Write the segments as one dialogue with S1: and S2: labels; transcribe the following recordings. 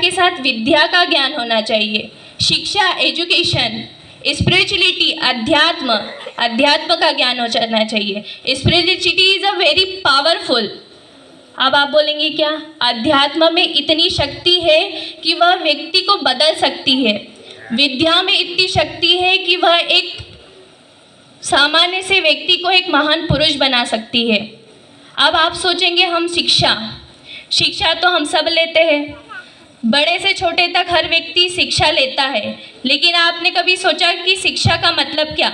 S1: के साथ विद्या का ज्ञान होना चाहिए। शिक्षा, एजुकेशन, स्पिरिचुअलिटी, अध्यात्म का ज्ञान हो जाना चाहिए। Spirituality is a very powerful. अब आप बोलेंगे क्या? अध्यात्म में इतनी शक्ति है कि वह व्यक्ति को बदल सकती है। विद्या में इतनी शक्ति है कि वह एक सामान्य से व्यक्ति को एक महान पुरुष बना सकती है। अब आप सोचेंगे हम शिक्षा तो हम सब लेते हैं, बड़े से छोटे तक हर व्यक्ति शिक्षा लेता है, लेकिन आपने कभी सोचा कि शिक्षा का मतलब क्या?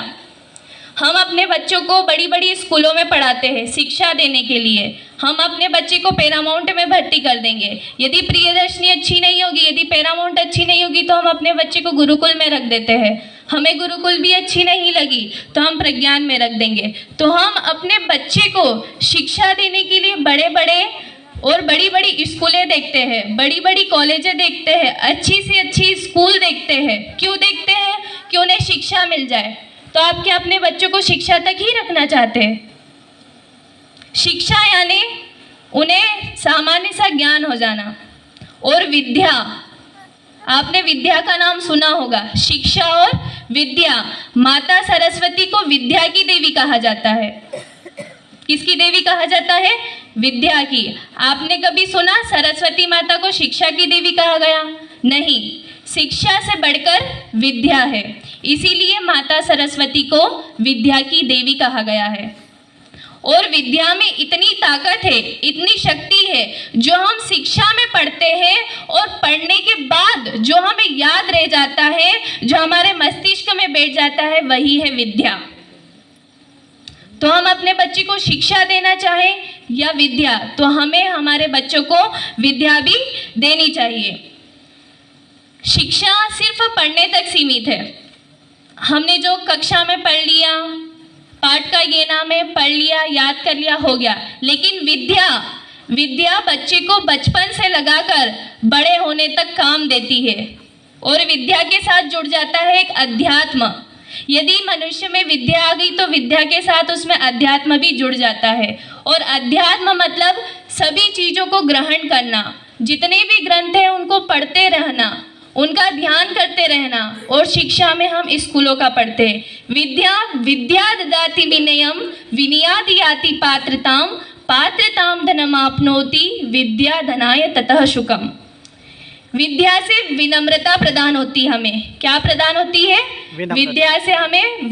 S1: हम अपने बच्चों को बड़ी बड़ी स्कूलों में पढ़ाते हैं शिक्षा देने के लिए। हम अपने बच्चे को पैरामाउंट में भर्ती कर देंगे। यदि प्रियदर्शनी अच्छी नहीं होगी, यदि पैरामाउंट अच्छी नहीं होगी, तो हम अपने बच्चे को गुरुकुल में रख देते हैं। हमें गुरुकुल भी अच्छी नहीं लगी तो हम प्रज्ञान में रख देंगे। तो हम अपने बच्चे को शिक्षा देने के लिए बड़े बड़े और बड़ी बड़ी स्कूलें देखते हैं, बड़ी बड़ी कॉलेजें देखते हैं, अच्छी से अच्छी स्कूल देखते हैं। क्यों देखते हैं? कि उन्हें शिक्षा मिल जाए। तो आप क्या अपने बच्चों को शिक्षा तक ही रखना चाहते हैं? शिक्षा यानी उन्हें सामान्य सा ज्ञान हो जाना। और विद्या, आपने विद्या का नाम सुना होगा। शिक्षा और विद्या, माता सरस्वती को विद्या की देवी कहा जाता है। किसकी देवी कहा जाता है? विद्या की। आपने कभी सुना सरस्वती माता को शिक्षा की देवी कहा गया? नहीं, शिक्षा से बढ़कर विद्या है, इसीलिए माता सरस्वती को विद्या की देवी कहा गया है। और विद्या में इतनी ताकत है, इतनी शक्ति है, जो हम शिक्षा में पढ़ते हैं और पढ़ने के बाद जो हमें याद रह जाता है, जो हमारे मस्तिष्क में बैठ जाता है, वही है विद्या। तो हम अपने बच्चे को शिक्षा देना चाहें या विद्या, तो हमें हमारे बच्चों को विद्या भी देनी चाहिए। शिक्षा सिर्फ पढ़ने तक सीमित है। हमने जो कक्षा में पढ़ लिया, पाठ का ये नाम है, पढ़ लिया, याद कर लिया, हो गया। लेकिन विद्या बच्चे को बचपन से लगाकर बड़े होने तक काम देती है। और विद्या के साथ जुड़ जाता है एक अध्यात्म। यदि मनुष्य में विद्या आ गई तो विद्या के साथ उसमें अध्यात्म भी जुड़ जाता है। और अध्यात्म मतलब सभी चीज़ों को ग्रहण करना, जितने भी ग्रंथ हैं उनको पढ़ते रहना, उनका ध्यान करते रहना। और शिक्षा में हम स्कूलों का पढ़ते हैं। विद्या ददाति विनयम, विनयाद याति पात्रताम, पात्रताम धनमाप्नोति, विद्या धनाय ततः शुकम। विद्या से विनम्रता प्रदान होती है। हमें क्या प्रदान होती है? विद्या से हमें